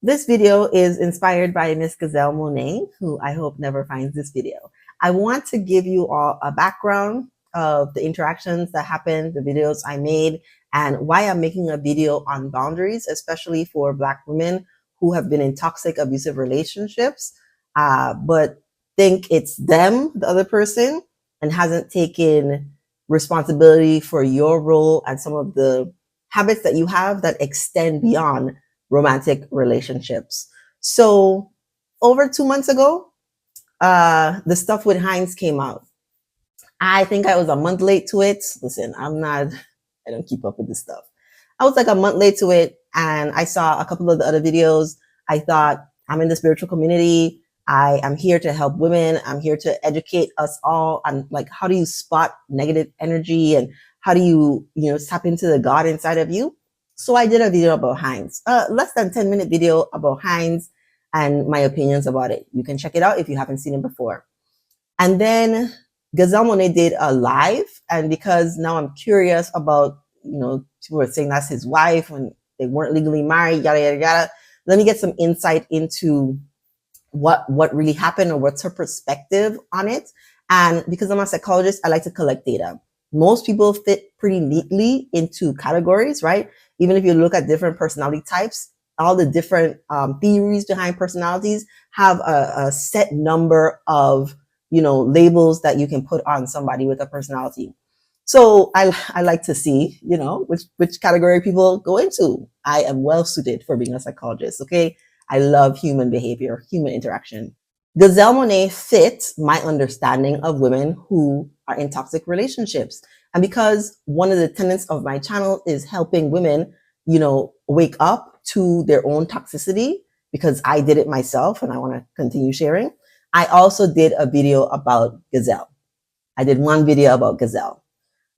This video is inspired by Miss Gazelle Monet, who I hope never finds this video. I want to give you all a background of the interactions that happened, the videos I made, and why I'm making a video on boundaries, especially for Black women who have been in toxic, abusive relationships, but think it's them, the other person, and hasn't taken responsibility for your role and some of the habits that you have that extend beyond romantic relationships. So over 2 months ago, the stuff with Hindz came out. I think I was a month late to it. Listen, I don't keep up with this stuff. I was like a month late to it, and I saw a couple of the other videos. I thought, I'm in the spiritual community. I am here to help women. I'm here to educate us all on like, how do you spot negative energy and how do you, tap into the God inside of you? So I did a video about Hindz, less than 10-minute video about Hindz and my opinions about it. You can check it out if you haven't seen it before. And then Gazelle Monet did a live, and because now I'm curious about, people were saying that's his wife when they weren't legally married, yada, yada, yada. Let me get some insight into what really happened or what's her perspective on it. And because I'm a psychologist, I like to collect data. Most people fit pretty neatly into categories, right? Even if you look at different personality types, all the different theories behind personalities have a set number of, labels that you can put on somebody with a personality. So I like to see, which category people go into. I am well suited for being a psychologist, okay? I love human behavior, human interaction. Gazelle Monet fits my understanding of women who are in toxic relationships. And because one of the tenets of my channel is helping women, wake up to their own toxicity, because I did it myself and I want to continue sharing. I also did a video about Gazelle. I did one video about Gazelle.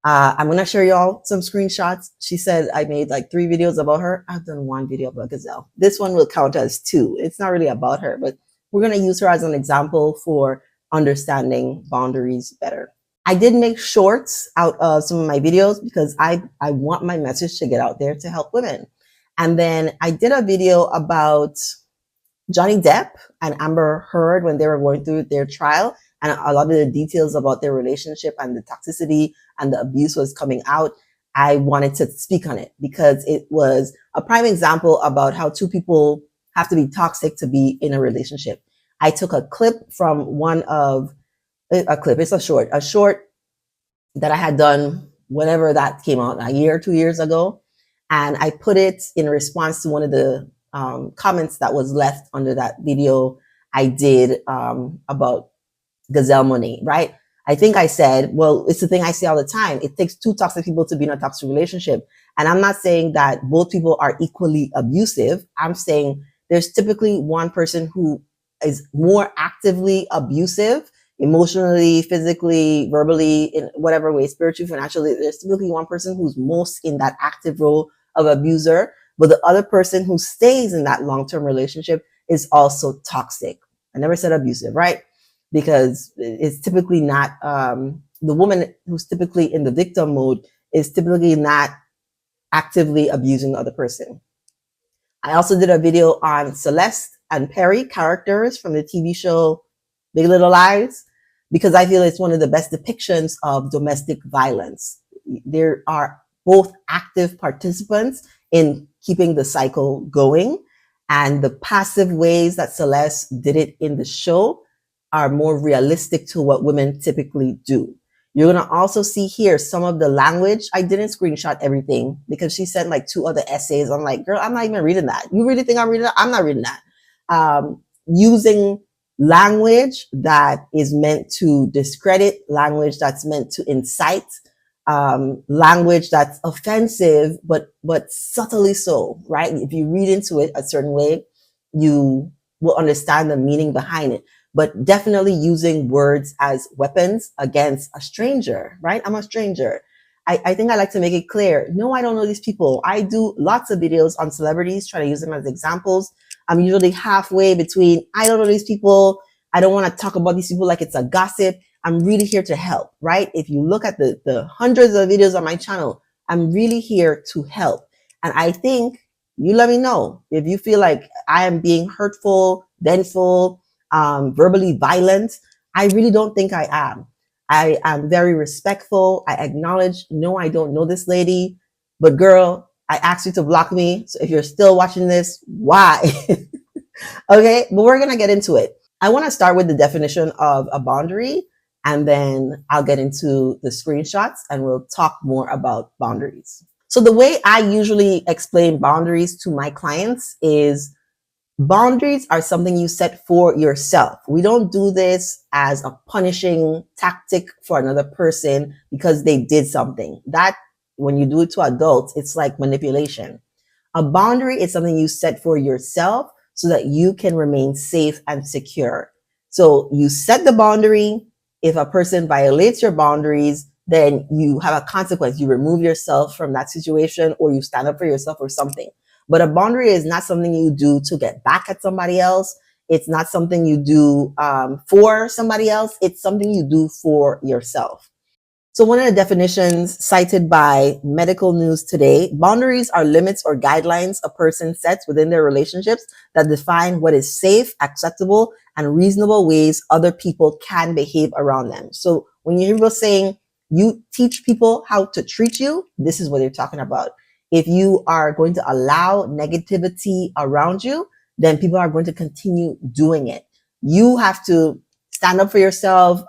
I'm going to share y'all some screenshots. She said I made like 3 videos about her. I've done 1 video about Gazelle. This one will count as 2. It's not really about her, but we're going to use her as an example for understanding boundaries better. I did make shorts out of some of my videos because I want my message to get out there to help women. And then I did a video about Johnny Depp and Amber Heard when they were going through their trial, and a lot of the details about their relationship and the toxicity and the abuse was coming out. I wanted to speak on it because it was a prime example about how 2 people have to be toxic to be in a relationship. I took a clip from it's a short that I had done whenever that came out, a year or 2 years ago. And I put it in response to one of the comments that was left under that video I did about Gazelle Monet, right? I think I said, well, it's the thing I say all the time. It takes 2 toxic people to be in a toxic relationship. And I'm not saying that both people are equally abusive. I'm saying there's typically one person who is more actively abusive, emotionally, physically, verbally, in whatever way, spiritually, financially. There's typically one person who's most in that active role of abuser, but the other person who stays in that long-term relationship is also toxic. I never said abusive, right? Because it's typically not, the woman who's typically in the victim mode is typically not actively abusing the other person. I also did a video on Celeste and Perry characters from the TV show Big Little Lies, because I feel it's one of the best depictions of domestic violence. There are both active participants in keeping the cycle going, and the passive ways that Celeste did it in the show are more realistic to what women typically do. You're going to also see here some of the language. I didn't screenshot everything because she sent like 2 other essays. I'm like, girl, I'm not even reading that. You really think I'm reading that? I'm not reading that. Using language that is meant to discredit, language that's meant to incite, language that's offensive, but subtly so, right? If you read into it a certain way, you will understand the meaning behind it. But definitely using words as weapons against a stranger, right? I'm a stranger. I think I like to make it clear. No, I don't know these people. I do lots of videos on celebrities, try to use them as examples. I'm usually halfway between, I don't know these people. I don't want to talk about these people like it's a gossip. I'm really here to help, right? If you look at the hundreds of videos on my channel, I'm really here to help. And I think You let me know. If you feel like I am being hurtful, vengeful, verbally violent, I really don't think I am. I am very respectful. I acknowledge, no, I don't know this lady, but girl, I asked you to block me. So if you're still watching this, why? Okay, but we're going to get into it. I want to start with the definition of a boundary, and then I'll get into the screenshots and we'll talk more about boundaries. So the way I usually explain boundaries to my clients is boundaries are something you set for yourself. We don't do this as a punishing tactic for another person because they did something. That, when you do it to adults, it's like manipulation. A boundary is something you set for yourself so that you can remain safe and secure. So you set the boundary. If a person violates your boundaries, then you have a consequence. You remove yourself from that situation, or you stand up for yourself or something. But a boundary is not something you do to get back at somebody else. It's not something you do for somebody else. It's something you do for yourself. So one of the definitions cited by Medical News Today, boundaries are limits or guidelines a person sets within their relationships that define what is safe, acceptable, and reasonable ways other people can behave around them. So when you hear people saying you teach people how to treat you, this is what they're talking about. If you are going to allow negativity around you, then people are going to continue doing it. You have to stand up for yourself,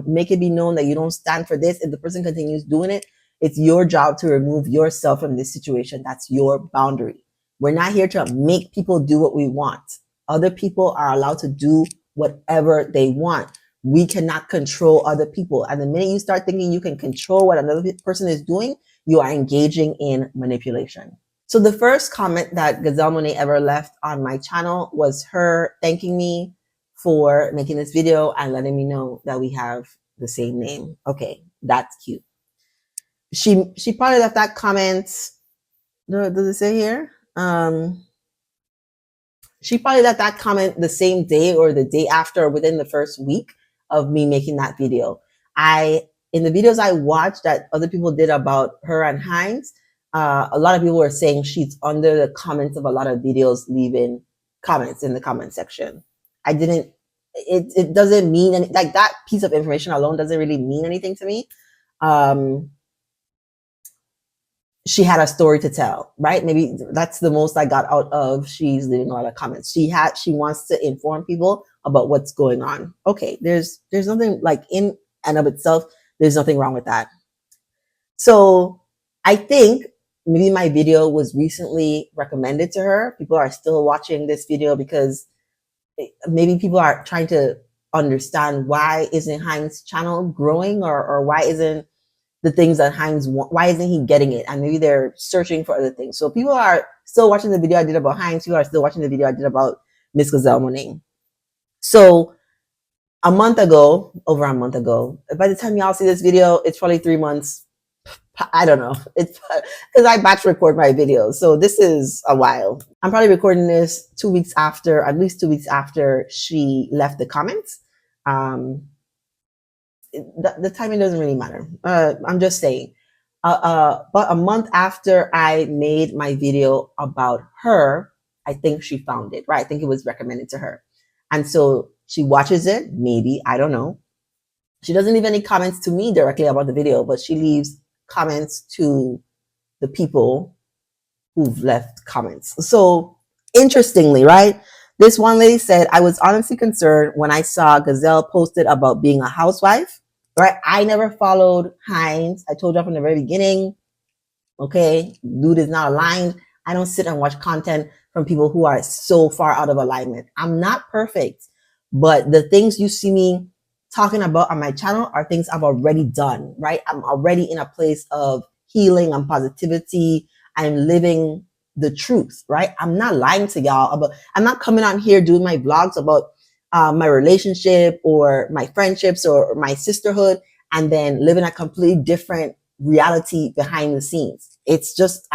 make it be known that you don't stand for this. If the person continues doing it, it's your job to remove yourself from this situation. That's your boundary. We're not here to make people do what we want. Other people are allowed to do whatever they want. We cannot control other people. And the minute you start thinking you can control what another person is doing, you are engaging in manipulation. So the first comment that Gazelle Monet ever left on my channel was her thanking me for making this video and letting me know that we have the same name. Okay, that's cute. She probably left that comment. Does it say here? She probably left that comment the same day or the day after, or within the first week of me making that video. In the videos I watched that other people did about her and Hindz, a lot of people were saying she's under the comments of a lot of videos, leaving comments in the comment section. It doesn't mean any, like that piece of information alone doesn't really mean anything to me. She had a story to tell, right? Maybe that's the most I got out of she's leaving a lot of comments. She wants to inform people about what's going on. Okay, there's nothing, like, in and of itself, there's nothing wrong with that. So I think maybe my video was recently recommended to her. People are still watching this video because maybe people are trying to understand why isn't Hindz channel growing, or why isn't the things that Hindz want, why isn't he getting it? And maybe they're searching for other things. So people are still watching the video I did about Hindz. People are still watching the video I did about Miss Gazelle Monet. So over a month ago, by the time y'all see this video, it's probably 3 months. I don't know. It's because I batch record my videos. So this is a while. I'm probably recording this at least 2 weeks after she left the comments. The timing doesn't really matter. I'm just saying. But a month after I made my video about her, I think she found it, right? I think it was recommended to her. And so she watches it, maybe, I don't know. She doesn't leave any comments to me directly about the video, but she leaves comments to the people who've left comments. So interestingly, right? This one lady said, I was honestly concerned when I saw Gazelle posted about being a housewife, right? I never followed Hindz. I told you from the very beginning, okay, dude is not aligned. I don't sit and watch content from people who are so far out of alignment. I'm not perfect, but the things you see me talking about on my channel are things I've already done, right? I'm already in a place of healing and positivity. I'm living the truth, right? I'm not lying to y'all about, I'm not coming on here doing my vlogs about my relationship or my friendships or my sisterhood and then living a completely different reality behind the scenes. It's just,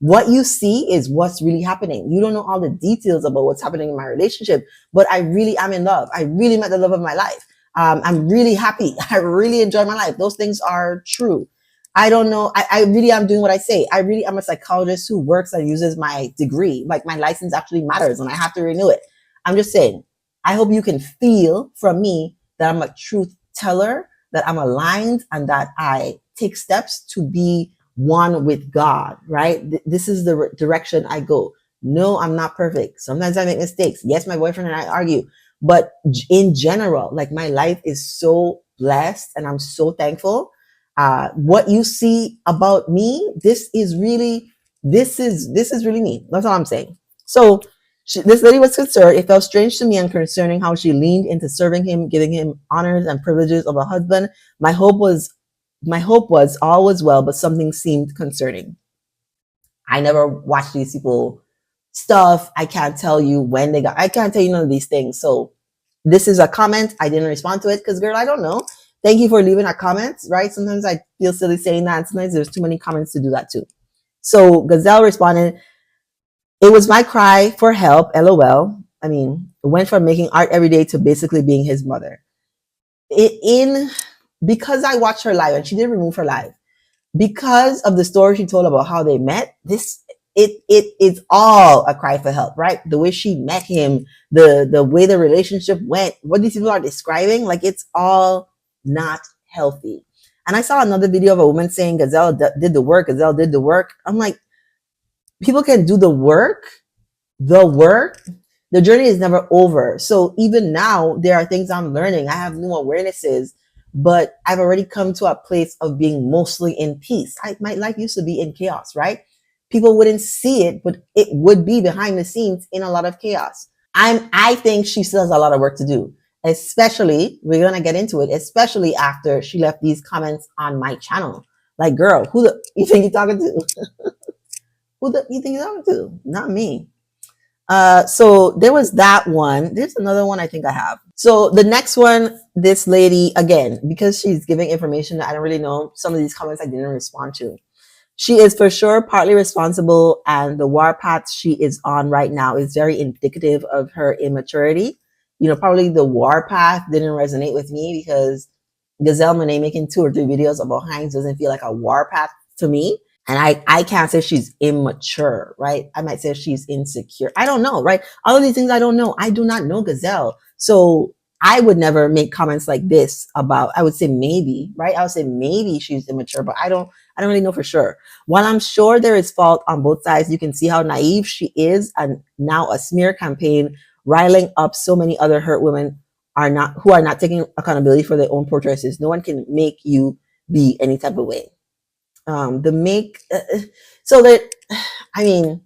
what you see is what's really happening. You don't know all the details about what's happening in my relationship, but I really am in love. I really met the love of my life. I'm really happy. I really enjoy my life. Those things are true. I don't know. I really am doing what I say. I really am a psychologist who works and uses my degree. Like my license actually matters and I have to renew it. I'm just saying, I hope you can feel from me that I'm a truth teller, that I'm aligned, and that I take steps to be one with God, right? This is the direction I go. No, I'm not perfect. Sometimes I make mistakes. Yes, my boyfriend and I argue, but in general, like my life is so blessed and I'm so thankful. What you see about me, this is really me. That's all I'm saying. So this lady was concerned. It felt strange to me and concerning how she leaned into serving him, giving him honors and privileges of a husband. My hope was all was well, but something seemed concerning. I never watched these people stuff. I can't tell you when they got. I can't tell you none of these things. So this is a comment. I didn't respond to it because, girl, I don't know. Thank you for leaving a comment. Right? Sometimes I feel silly saying that. And sometimes there's too many comments to do that too. So Gazelle responded, "It was my cry for help. LOL. I mean, it went from making art every day to basically being his mother. In because I watched her live and she did remove her live because of the story she told about how they met. It's all a cry for help, right? The way she met him, the way the relationship went, what these people are describing, like it's all not healthy. And I saw another video of a woman saying Gazelle did the work. Gazelle did the work. I'm like, people can do the work, the journey is never over. So even now, there are things I'm learning. I have new awarenesses, but I've already come to a place of being mostly in peace. My life used to be in chaos, right? People wouldn't see it, but it would be behind the scenes in a lot of chaos. I think she still has a lot of work to do, especially, we're going to get into it, especially after she left these comments on my channel. Like, girl, who the you think you're talking to? Who the you think you're talking to? Not me. So there was that one. There's another one I think I have. So the next one, this lady, again, because she's giving information that I don't really know, some of these comments I didn't respond to. She is for sure partly responsible, and the war path she is on right now is very indicative of her immaturity. Probably the war path didn't resonate with me because Gazelle Monet making 2 or 3 videos about Hindz doesn't feel like a war path to me. And I can't say she's immature, right? I might say she's insecure. I don't know, right? All of these things I don't know. I do not know Gazelle. So I would never make comments like this about, I would say maybe, right? I would say maybe she's immature, but I don't really know for sure. While I'm sure there is fault on both sides, you can see how naive she is, and now a smear campaign riling up so many other hurt women who are not taking accountability for their own poor choices. No one can make you be any type of way. The make so that I mean,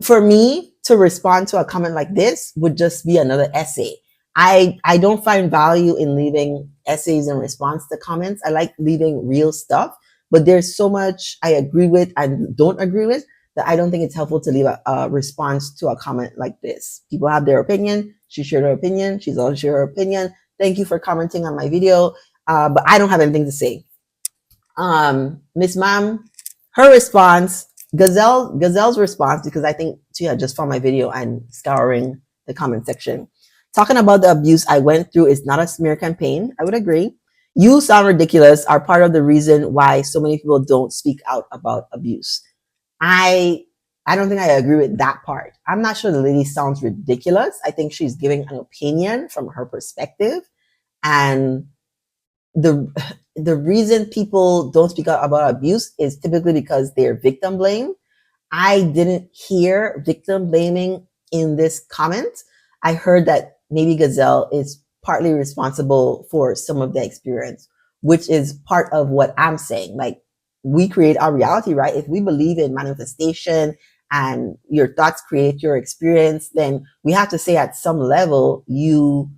for me to respond to a comment like this would just be another essay. I don't find value in leaving essays in response to comments. I like leaving real stuff, but there's so much I agree with and don't agree with that I don't think it's helpful to leave a response to a comment like this. People have their opinion. She shared her opinion. She's allowed to share her opinion. Thank you for commenting on my video, but I don't have anything to say. Miss Ma'am, her response, Gazelle's response, because I think she had just found my video and scouring the comment section. Talking about the abuse I went through is not a smear campaign. I would agree. You sound ridiculous are part of the reason why so many people don't speak out about abuse. I don't think I agree with that part. I'm not sure the lady sounds ridiculous. I think she's giving an opinion from her perspective, and the reason people don't speak out about abuse is typically because they're victim blamed. I didn't hear victim blaming in this comment. I heard that maybe Gazelle is partly responsible for some of the experience, which is part of what I'm saying. Like, we create our reality, right? If we believe in manifestation and your thoughts create your experience, then we have to say at some level you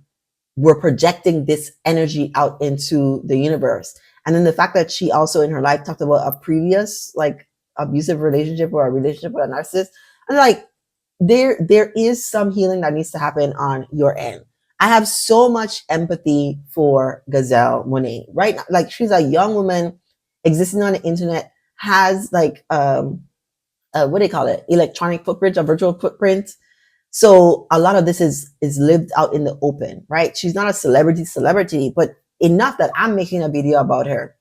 were projecting this energy out into the universe. And then the fact that she also in her life talked about a previous like abusive relationship or a relationship with a narcissist, I'm like, there is some healing that needs to happen on your end. I have so much empathy for Gazelle Monet, right? Like, she's a young woman existing on the internet, has like what do they call it? Electronic footprint, a virtual footprint. So a lot of this is lived out in the open, right? She's not a celebrity, but enough that I'm making a video about her.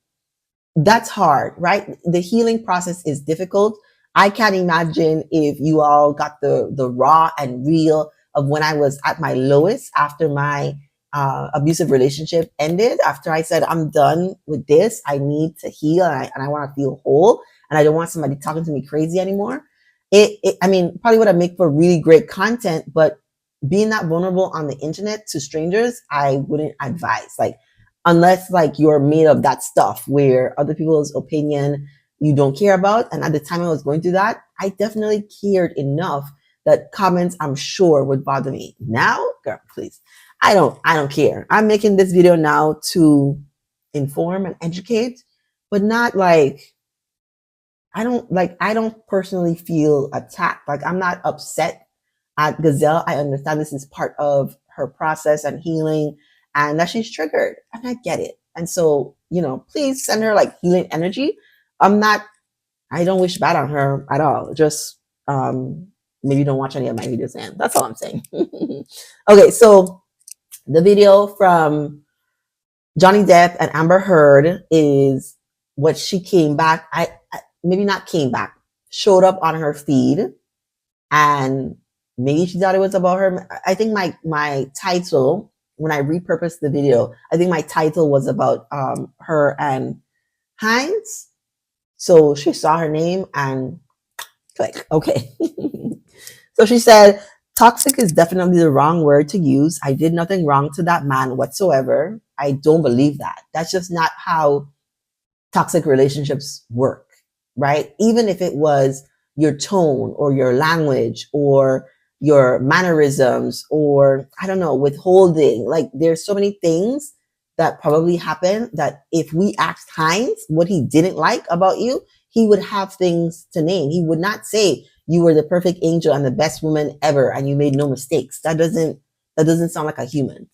that's hard, right? The healing process is difficult. I can't imagine if you all got the raw and real of when I was at my lowest after my abusive relationship ended. After I said, I'm done with this, I need to heal, and I want to feel whole, and I don't want somebody talking to me crazy anymore. I mean, probably would have made for really great content, but being that vulnerable on the internet to strangers, I wouldn't advise. Like, unless like you're made of that stuff where other people's opinion you don't care about. And at the time I was going through that, I definitely cared enough that comments, I'm sure, would bother me. Now, girl, please. I don't care. I'm making this video now to inform and educate, but not like I don't personally feel attacked. Like, I'm not upset at Gazelle. I understand this is part of her process and healing, and that she's triggered, and I get it. And so, please send her like healing energy. I don't wish bad on her at all. Just maybe don't watch any of my videos, and that's all I'm saying. Okay, so the video from Johnny Depp and Amber Heard is what she came back. Maybe not came back, showed up on her feed, and maybe she thought it was about her. I think my title, when I repurposed the video, I think my title was about her and Hindz. So she saw her name and click, okay. So she said, toxic is definitely the wrong word to use. I did nothing wrong to that man whatsoever. I don't believe that. That's just not how toxic relationships work, right? Even if it was your tone or your language or your mannerisms or, I don't know, withholding. Like, there's so many things that probably happen that if we asked Hindz what he didn't like about you, he would have things to name. He would not say you were the perfect angel and the best woman ever and you made no mistakes. That doesn't sound like a human.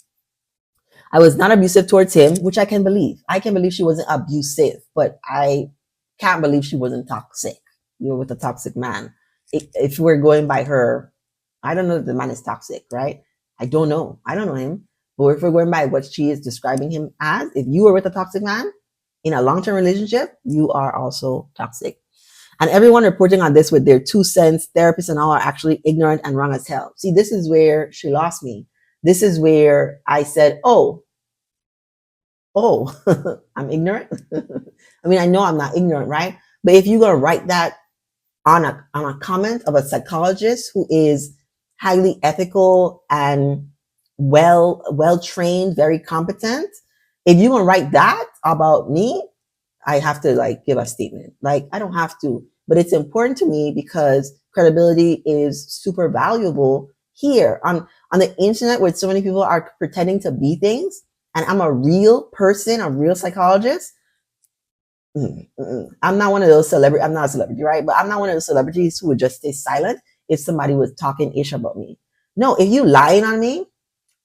I was not abusive towards him, which I can believe. I can believe she wasn't abusive, but I can't believe she wasn't toxic. You were with a toxic man. If we're going by her, I don't know if the man is toxic, right? I don't know. I don't know him. But if we're going by what she is describing him as, if you were with a toxic man in a long-term relationship, you are also toxic. And everyone reporting on this with their 2 cents, therapists and all, are actually ignorant and wrong as hell. See, this is where she lost me. This is where I said, oh, I'm ignorant. I mean, I know I'm not ignorant, right? But if you're going to write that on a comment of a psychologist who is highly ethical and well trained, very competent, if you're going to write that about me, I have to like give a statement. Like, I don't have to, but it's important to me because credibility is super valuable here on the internet where so many people are pretending to be things. And I'm a real person, a real psychologist. I'm not one of those celebrities. I'm not a celebrity, right? But I'm not one of those celebrities who would just stay silent if somebody was talking ish about me. No, if you lying on me,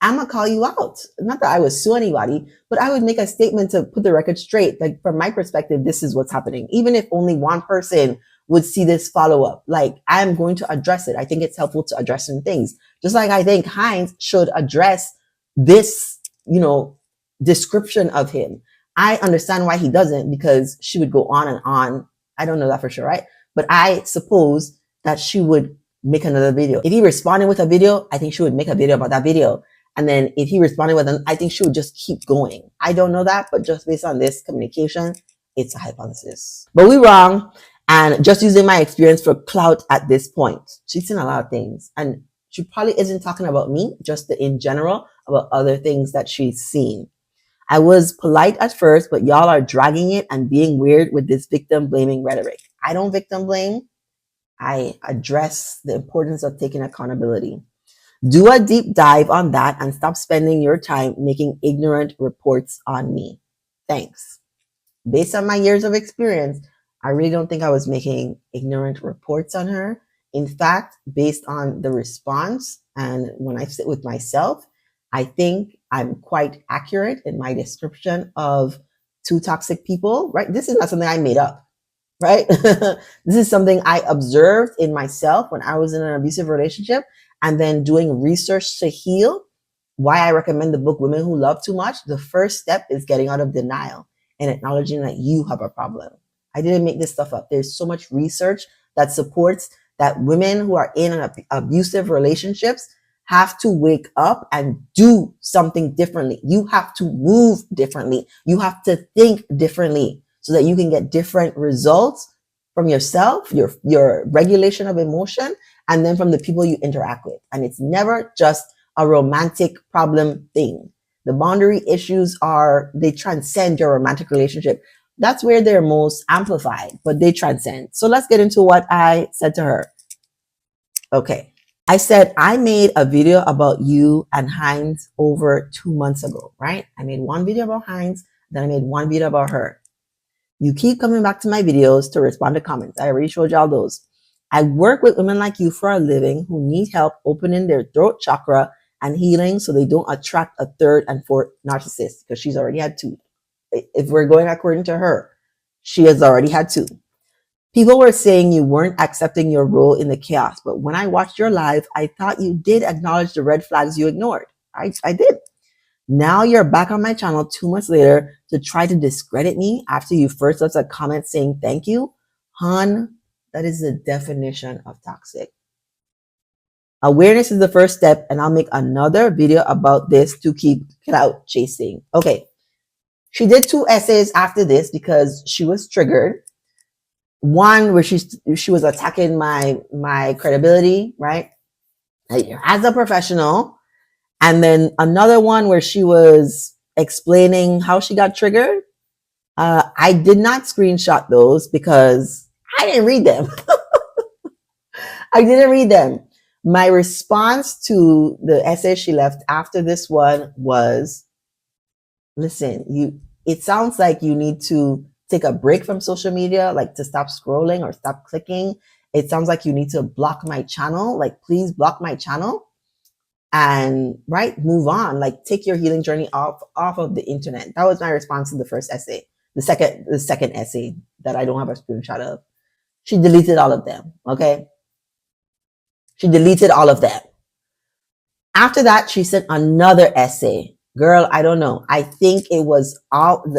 I'm gonna call you out. Not that I would sue anybody, but I would make a statement to put the record straight. Like, from my perspective, this is what's happening. Even if only one person would see this follow up, like, I'm going to address it. I think it's helpful to address certain things. Just like I think Hindz should address this, description of him. I understand why he doesn't, because she would go on and on. I don't know that for sure, right? But I suppose that she would make another video. If he responded with a video, I think she would make a video about that video. And then if he responded with an, I think she would just keep going. I don't know that, but just based on this communication, it's a hypothesis. But we're wrong. And just using my experience for clout at this point. She's seen a lot of things. And she probably isn't talking about me, just in general, about other things that she's seen. I was polite at first, but y'all are dragging it and being weird with this victim blaming rhetoric. I don't victim blame. I address the importance of taking accountability. Do a deep dive on that and stop spending your time making ignorant reports on me. Thanks. Based on my years of experience, I really don't think I was making ignorant reports on her. In fact, based on the response and when I sit with myself, I think I'm quite accurate in my description of 2 toxic people, right? This is not something I made up, right? This is something I observed in myself when I was in an abusive relationship, and then doing research to heal. Why I recommend the book Women Who Love Too Much. The first step is getting out of denial. and acknowledging that you have a problem. I didn't make this stuff up. There's so much research that supports that women who are in abusive relationships have to wake up and do something differently. You have to move differently. You have to think differently so that you can get different results from yourself, your regulation of emotion, and then from the people you interact with. And it's never just a romantic problem thing. The boundary issues they transcend your romantic relationship. That's where they're most amplified, but they transcend. So let's get into what I said to her. Okay. I said, I made a video about you and Hindz over 2 months ago, right? I made one video about Hindz, then I made one video about her. You keep coming back to my videos to respond to comments. I already showed y'all those. I work with women like you for a living who need help opening their throat chakra and healing so they don't attract a third and fourth narcissist, because she's already had 2. If we're going according to her, she has already had 2. People were saying you weren't accepting your role in the chaos, but when I watched your live, I thought you did acknowledge the red flags you ignored. I did. Now you're back on my channel 2 months later to try to discredit me after you first left a comment saying thank you. Hun, that is the definition of toxic. Awareness is the first step, and I'll make another video about this to keep clout chasing. Okay. She did 2 essays after this because she was triggered. One where she was attacking my credibility, right? As a professional. And then another one where she was explaining how she got triggered. I did not screenshot those because I didn't read them. I didn't read them. My response to the essay she left after this one was, listen, it sounds like you need to take a break from social media, like to stop scrolling or stop clicking. It sounds like you need to block my channel. Like, please block my channel and move on. Like, take your healing journey off of the internet. That was my response to the first essay. The second essay that I don't have a screenshot of. She deleted all of them. Okay. She deleted all of them. After that, she sent another essay. Girl, I don't know. I think it was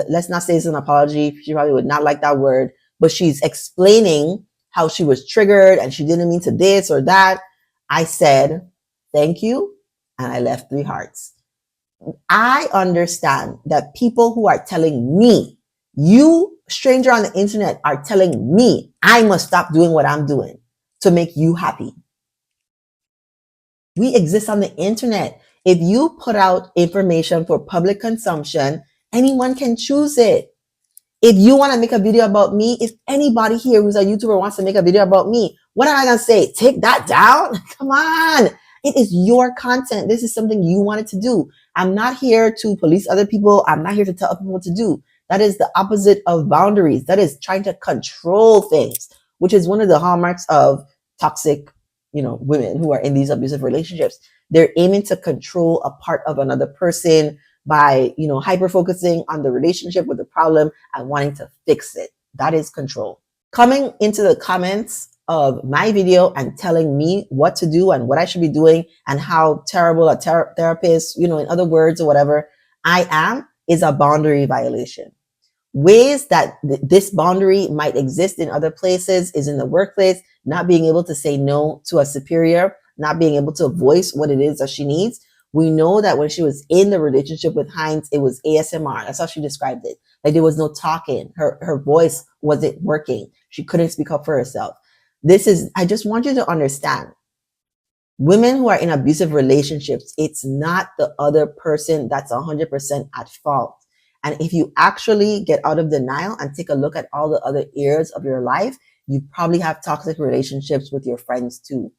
let's not say it's an apology. She probably would not like that word, but she's explaining how she was triggered and she didn't mean to this or that. I said, thank you. And I left 3 hearts. I understand that people who are telling me, you stranger on the internet are telling me I must stop doing what I'm doing to make you happy. We exist on the internet. If you put out information for public consumption, anyone can choose it. If you want to make a video about me, if anybody here who's a YouTuber wants to make a video about me, what am I going to say? Take that down? Come on. It is your content. This is something you wanted to do. I'm not here to police other people. I'm not here to tell people what to do. That is the opposite of boundaries. That is trying to control things, which is one of the hallmarks of toxic, women who are in these abusive relationships. They're aiming to control a part of another person by, hyper focusing on the relationship with the problem and wanting to fix it. That is control. Coming into the comments of my video and telling me what to do and what I should be doing and how terrible a therapist, in other words or whatever, I am, is a boundary violation. Ways that this boundary might exist in other places is in the workplace, not being able to say no to a superior, not being able to voice what it is that she needs. We know that when she was in the relationship with Hindz, it was ASMR. That's how she described it. Like, there was no talking. Her voice wasn't working. She couldn't speak up for herself. I just want you to understand, women who are in abusive relationships, it's not the other person that's 100% at fault. And if you actually get out of denial and take a look at all the other areas of your life, you probably have toxic relationships with your friends too.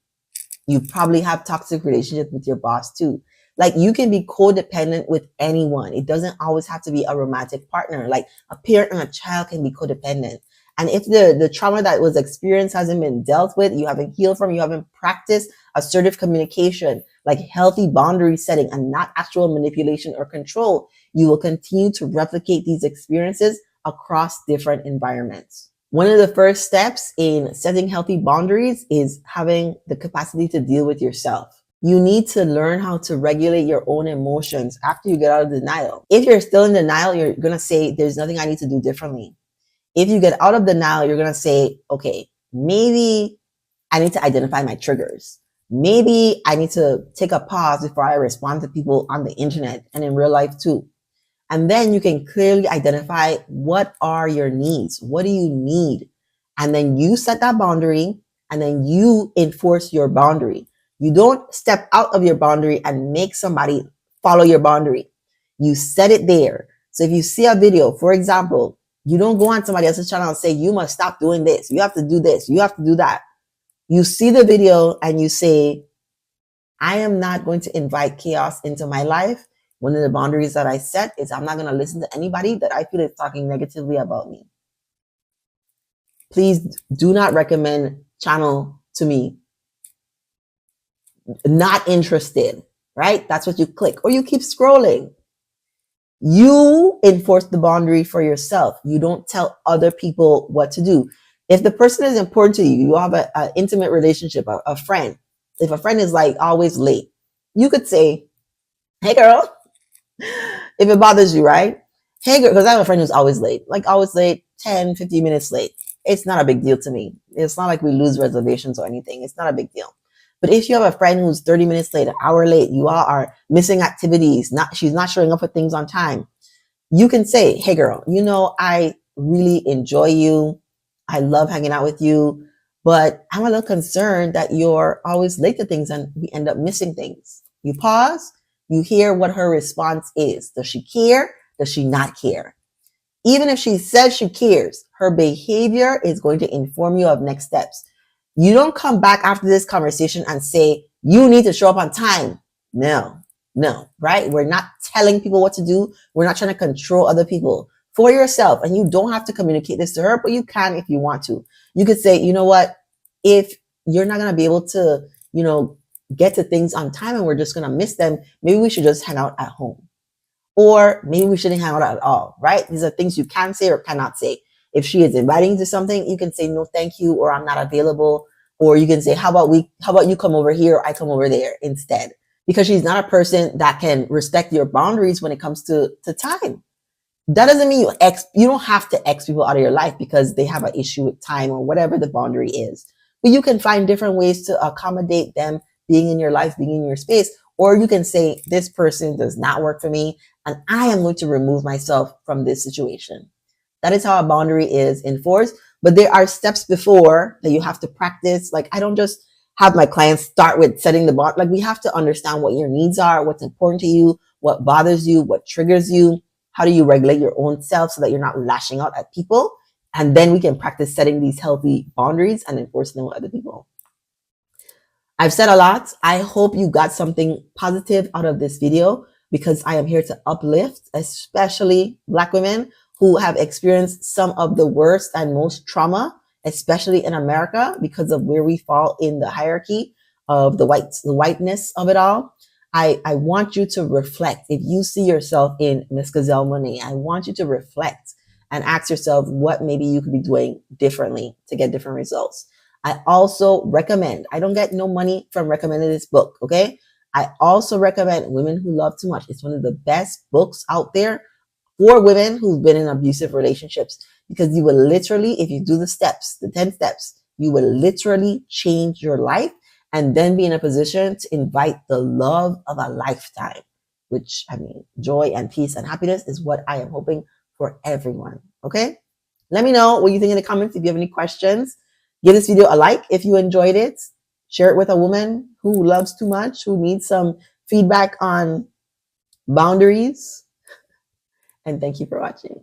You probably have toxic relationships with your boss too. Like, you can be codependent with anyone. It doesn't always have to be a romantic partner. Like, a parent and a child can be codependent. And if the trauma that was experienced hasn't been dealt with, you haven't healed from, you haven't practiced assertive communication, like healthy boundary setting and not actual manipulation or control, you will continue to replicate these experiences across different environments. One of the first steps in setting healthy boundaries is having the capacity to deal with yourself. You need to learn how to regulate your own emotions after you get out of denial. If you're still in denial, you're going to say, there's nothing I need to do differently. If you get out of denial, you're going to say, okay, maybe I need to identify my triggers. Maybe I need to take a pause before I respond to people on the internet and in real life too. And then you can clearly identify what are your needs? What do you need? And then you set that boundary and then you enforce your boundary. You don't step out of your boundary and make somebody follow your boundary. You set it there. So if you see a video, for example, you don't go on somebody else's channel and say, you must stop doing this. You have to do this. You have to do that. You see the video and you say, I am not going to invite chaos into my life. One of the boundaries that I set is I'm not going to listen to anybody that I feel is talking negatively about me. Please do not recommend channel to me. Not interested, right? That's what you click, or you keep scrolling. You enforce the boundary for yourself. You don't tell other people what to do. If the person is important to you, you have an intimate relationship, a friend. If a friend is like always late, you could say, hey girl, if it bothers you, right? Hey girl, because I have a friend who's always late, like always late, 10, 15 minutes late. It's not a big deal to me. It's not like we lose reservations or anything. It's not a big deal. But if you have a friend who's 30 minutes late, an hour late, you all are missing activities, she's not showing up for things on time, you can say, hey girl, I really enjoy you. I love hanging out with you, but I'm a little concerned that you're always late to things and we end up missing things. You pause, you hear what her response is. Does she care? Does she not care? Even if she says she cares, her behavior is going to inform you of next steps. You don't come back after this conversation and say, you need to show up on time. No, right? We're not telling people what to do. We're not trying to control other people. For yourself. And you don't have to communicate this to her, but you can if you want to. You could say, you know what? If you're not going to be able to, get to things on time and we're just going to miss them, maybe we should just hang out at home. Or maybe we shouldn't hang out at all, right? These are things you can say or cannot say. If she is inviting you to something, you can say, no, thank you, or I'm not available. Or you can say, how about you come over here, or I come over there instead. Because she's not a person that can respect your boundaries when it comes to time. That doesn't mean you don't have to X people out of your life because they have an issue with time or whatever the boundary is. But you can find different ways to accommodate them being in your life, being in your space. Or you can say, this person does not work for me and I am going to remove myself from this situation. That is how a boundary is enforced. But there are steps before that you have to practice. Like, I don't just have my clients start with setting the bar. Like, we have to understand what your needs are, what's important to you, what bothers you, what triggers you. How do you regulate your own self so that you're not lashing out at people? And then we can practice setting these healthy boundaries and enforcing them with other people. I've said a lot. I hope you got something positive out of this video because I am here to uplift, especially Black women who have experienced some of the worst and most trauma, especially in America, because of where we fall in the hierarchy of the whiteness of it all. I want you to reflect. If you see yourself in Miss Gazelle Monet, I want you to reflect and ask yourself what maybe you could be doing differently to get different results. I also recommend, I don't get no money from recommending this book, okay? I also recommend Women Who Love Too Much. It's one of the best books out there for women who've been in abusive relationships, because you will literally, if you do the steps, the 10 steps, you will literally change your life and then be in a position to invite the love of a lifetime, which, I mean, joy and peace and happiness is what I am hoping for everyone, okay? Let me know what you think in the comments. If you have any questions, give this video a like if you enjoyed it. Share it with a woman who loves too much, who needs some feedback on boundaries. And thank you for watching.